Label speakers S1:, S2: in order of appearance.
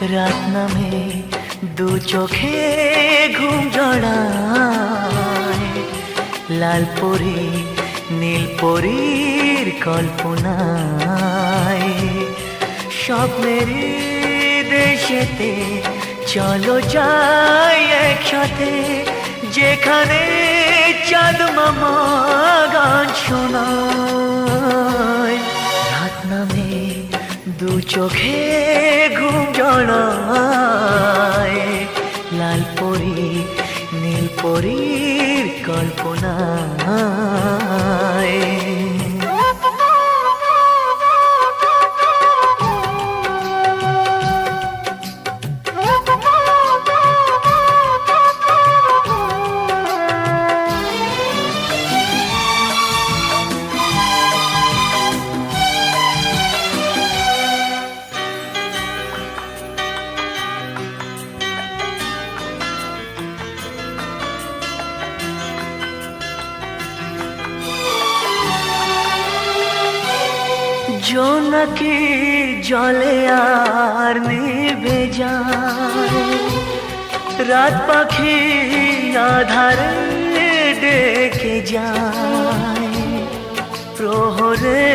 S1: রাত নামে দু চোখে ঘুম জড়ায়, লাল পরি নীল পরীর কল্পনায়। স্বপ্নের দেশেতে চলো যাই একসাথে, যেখানে চাঁদ মামা গান শোনায়। রাত নামে দু চোখে ঘুম জড়ায়, লাল পরি নীল পরীর কল্পনায়। জোনাকি জলে আর নিভে যায়, রাত পাখি আধারে ডেকে যায়। প্রহরে